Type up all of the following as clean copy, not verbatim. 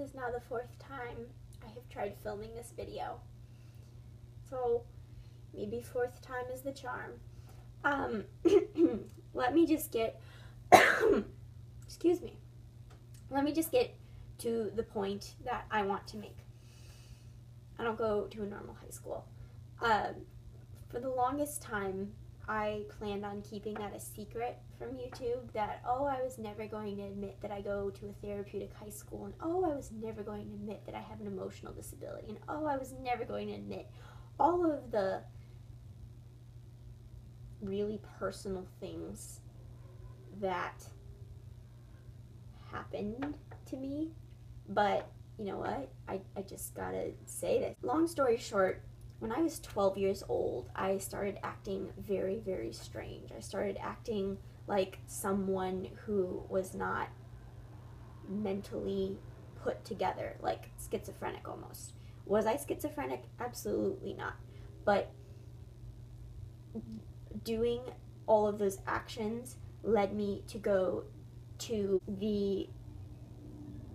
is now the 4th time I have tried filming this video. So maybe 4th time is the charm. Let me just get, excuse me. Let me just get to the point that I want to make. I don't go to a normal high school. For the longest time, I planned on keeping that a secret from YouTube, that, oh, I was never going to admit that I go to a therapeutic high school, and oh, I was never going to admit that I have an emotional disability, and oh, I was never going to admit all of the really personal things that happened to me. But you know what? I just gotta say this. Long story short, when I was 12 years old, I started acting very, very strange. I started acting like someone who was not mentally put together, like schizophrenic almost. Was I schizophrenic? Absolutely not. But doing all of those actions led me to go to the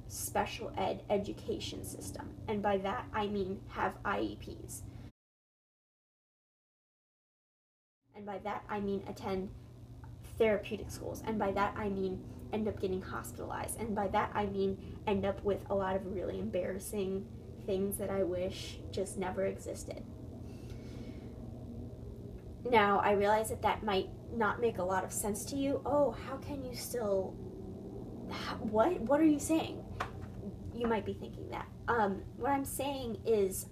special ed education system. And by that, I mean have IEPs. And by that, I mean attend therapeutic schools. And by that, I mean end up getting hospitalized. And by that, I mean end up with a lot of really embarrassing things that I wish just never existed. Now, I realize that that might not make a lot of sense to you. Oh, how can you still... What? What are you saying? You might be thinking that. What I'm saying is,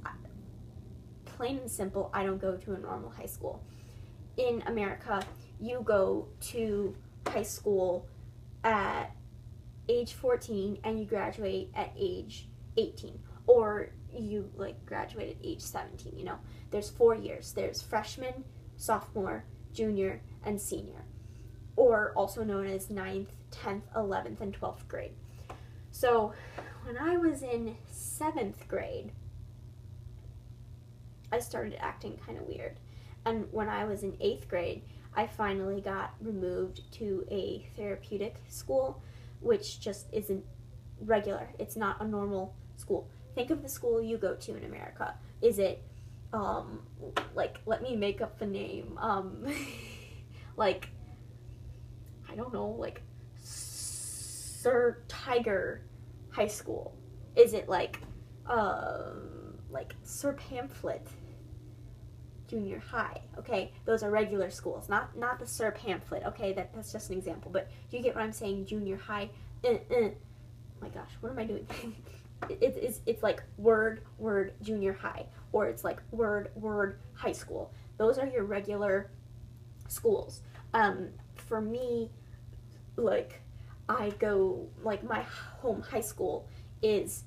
plain and simple, I don't go to a normal high school. In America, you go to high school at age 14 and you graduate at age 18. Or you graduate at age 17, you know. There's 4 years. There's freshman, sophomore, junior, and senior. Or also known as 9th, 10th, 11th, and 12th grade. So when I was in 7th grade, I started acting kind of weird. And when I was in 8th grade, I finally got removed to a therapeutic school, which just isn't regular. It's not a normal school. Think of the school you go to in America. Is it, let me make up the name, I don't know, Sir Tiger High School? Is it Sir Pamphlet Junior High? Okay, those are regular schools, not the Sir Pamphlet. Okay, that's just an example, but do you get what I'm saying? Junior high. My gosh, what am I doing? It's like word junior high, or it's like word high school. Those are your regular schools. For me, I go, my home high school is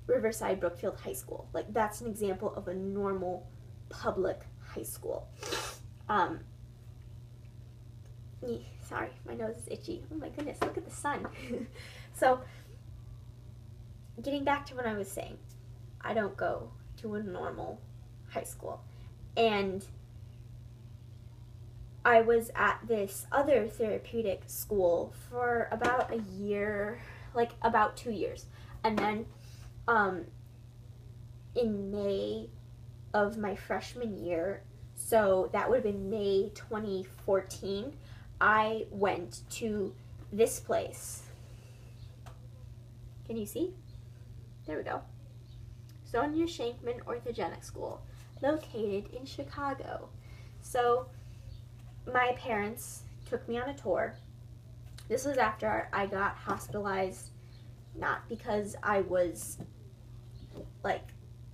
Riverside Brookfield High School. That's an example of a normal public high school. Sorry, my nose is itchy. Oh my goodness, look at the sun. So, getting back to what I was saying, I don't go to a normal high school. And I was at this other therapeutic school for about a year, about 2 years. And then in May of my freshman year, so that would have been May 2014, I went to this place. Can you see? There we go. Sonia Shankman Orthogenic School, located in Chicago. So my parents took me on a tour. This was after I got hospitalized, not because I was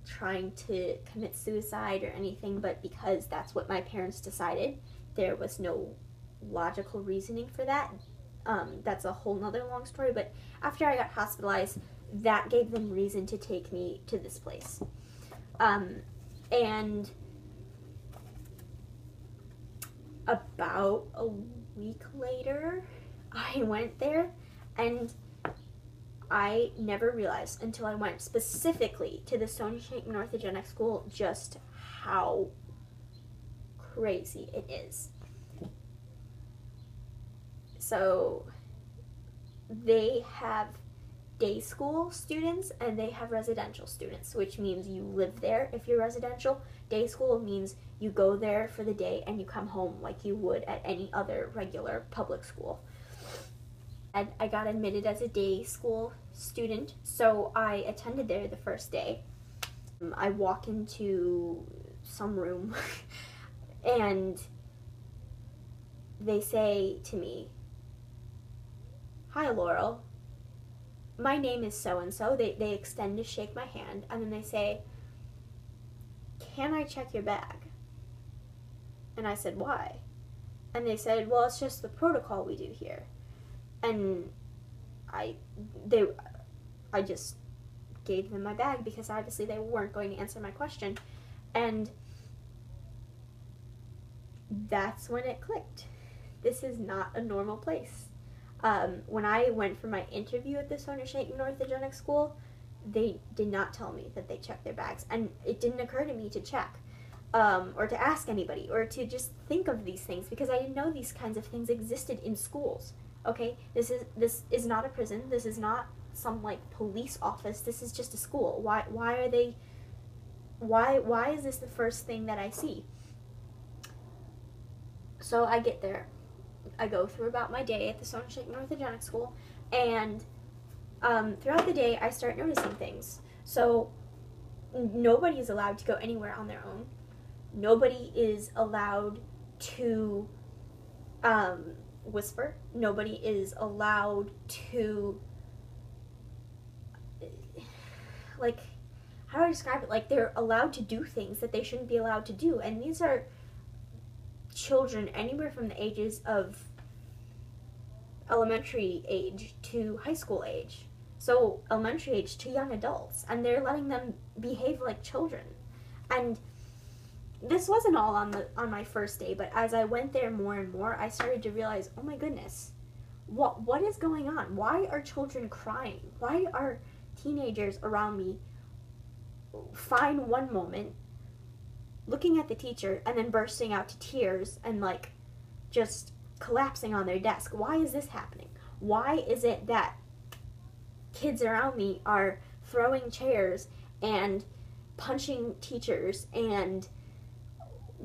trying to commit suicide or anything, but because that's what my parents decided. There was no logical reasoning for that. That's a whole nother long story, but after I got hospitalized, that gave them reason to take me to this place. And about a week later, I went there, and I never realized until I went specifically to the Sonia Shankman Orthogenic School just how crazy it is. So they have day school students and they have residential students, which means you live there if you're residential. Day school means you go there for the day and you come home like you would at any other regular public school. And I got admitted as a day school student, so I attended there the first day. I walk into some room and they say to me, "Hi, Laurel. My name is so-and-so." They extend to shake my hand, and then they say, "Can I check your bag?" And I said, "Why?" And they said, "Well, it's just the protocol we do here." And I just gave them my bag because obviously they weren't going to answer my question. And that's when it clicked. This is not a normal place. When I went for my interview at the Sondersheken Orthogenic School, they did not tell me that they checked their bags. And it didn't occur to me to check, or to ask anybody, or to just think of these things, because I didn't know these kinds of things existed in schools. Okay, this is not a prison. This is not some like police office. This is just a school. Why are they? Why is this the first thing that I see? So I get there. I go through about my day at the Sondersheken Orthogenic School, and throughout the day I start noticing things. So nobody is allowed to go anywhere on their own. Nobody is allowed to whisper. Nobody is allowed to, like, how do I describe it? Like, they're allowed to do things that they shouldn't be allowed to do. And these are children anywhere from the ages of elementary age to high school age. So elementary age to young adults. And they're letting them behave like children. And this wasn't all on my first day, but as I went there more and more, I started to realize, oh my goodness, what is going on? Why are children crying? Why are teenagers around me fine one moment, looking at the teacher, and then bursting out to tears and like just collapsing on their desk? Why is this happening? Why is it that kids around me are throwing chairs and punching teachers, and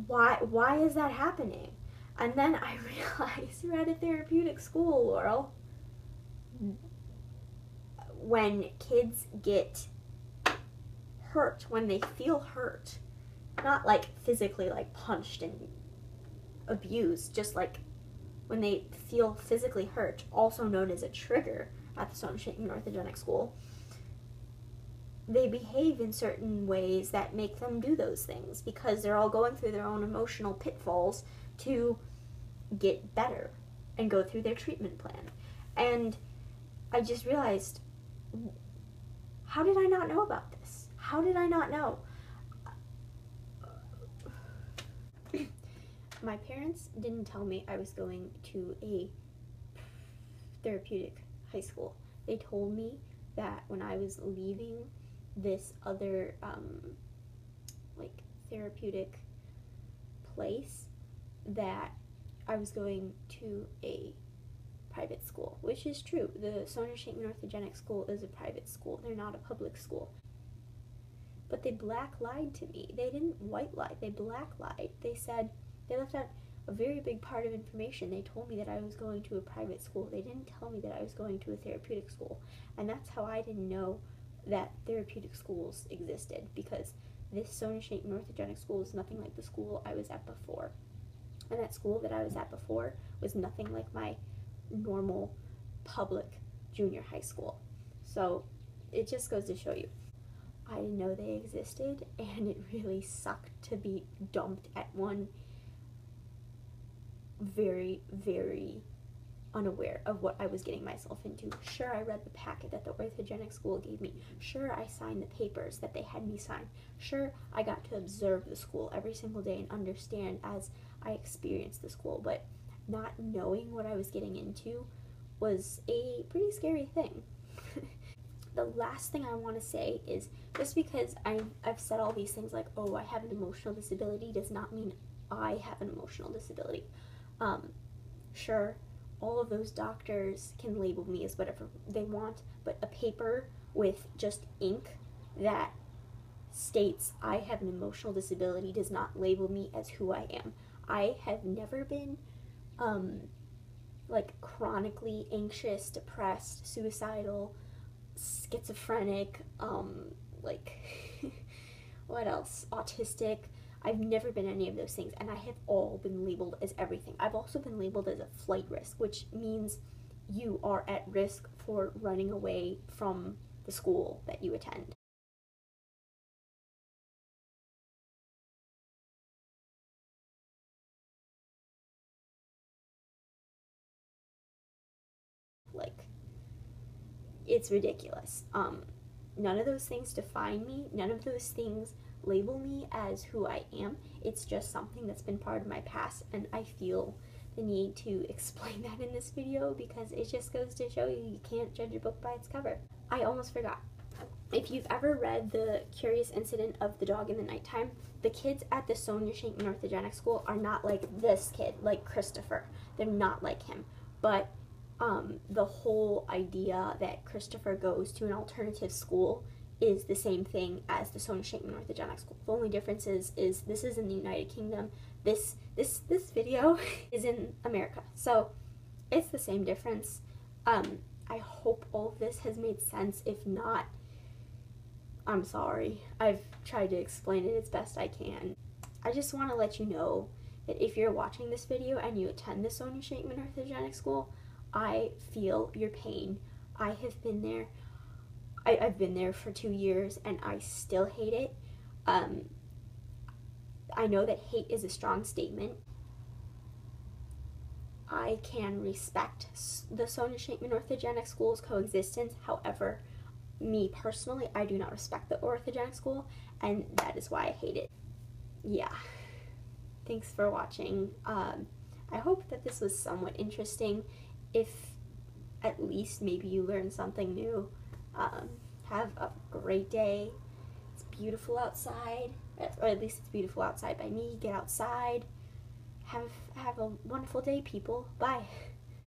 why is that happening? And then I realized you're at a therapeutic school, Laurel. When kids get hurt, when they feel hurt, not like physically like punched and abused, just like when they feel physically hurt, also known as a trigger at the Sondersheken Orthogenic School, they behave in certain ways that make them do those things because they're all going through their own emotional pitfalls to get better and go through their treatment plan. And I just realized, how did I not know about this? How did I not know? My parents didn't tell me I was going to a therapeutic high school. They told me that when I was leaving this other like therapeutic place, that I was going to a private school, which is true. The Sondersheken Orthogenic School is a private school. They're not a public school. But they black lied to me. They didn't white lie. They black lied. They said, they left out a very big part of information. They told me that I was going to a private school. They didn't tell me that I was going to a therapeutic school. And that's how I didn't know that therapeutic schools existed, because this Sondersheken Orthogenic School is nothing like the school I was at before. And that school that I was at before was nothing like my normal public junior high school. So it just goes to show you, I didn't know they existed, and it really sucked to be dumped at one very, very unaware of what I was getting myself into. Sure, I read the packet that the orthogenic school gave me. Sure, I signed the papers that they had me sign. Sure, I got to observe the school every single day and understand as I experienced the school, but not knowing what I was getting into was a pretty scary thing. The last thing I want to say is, just because I've said all these things like, oh, I have an emotional disability, does not mean I have an emotional disability. Sure, all of those doctors can label me as whatever they want, but a paper with just ink that states I have an emotional disability does not label me as who I am. I have never been like chronically anxious, depressed, suicidal, schizophrenic, like what else? Autistic. I've never been any of those things, and I have all been labeled as everything. I've also been labeled as a flight risk, which means you are at risk for running away from the school that you attend. Like, it's ridiculous. None of those things define me. None of those things label me as who I am. It's just something that's been part of my past, and I feel the need to explain that in this video because it just goes to show you can't judge a book by its cover. I almost forgot. If you've ever read The Curious Incident of the Dog in the Nighttime, the kids at the Sonia Shankman Orthogenic School are not like this kid, like Christopher. They're not like him. But the whole idea that Christopher goes to an alternative school is the same thing as the Sonia Shankman Orthogenic School. The only difference is this is in the United Kingdom. This video is in America. So it's the same difference. I hope all of this has made sense. If not, I'm sorry. I've tried to explain it as best I can. I just want to let you know that if you're watching this video and you attend the Sonia Shankman Orthogenic School, I feel your pain. I have been there. I've been there for 2 years and I still hate it. I know that hate is a strong statement. I can respect the Sonia Shankman Orthogenic School's coexistence. However, me personally, I do not respect the orthogenic school, and that is why I hate it. Yeah. Thanks for watching. I hope that this was somewhat interesting. If at least maybe you learned something new. Have a great day. It's beautiful outside, or at least it's beautiful outside by me. Get outside. Have a wonderful day, people. Bye.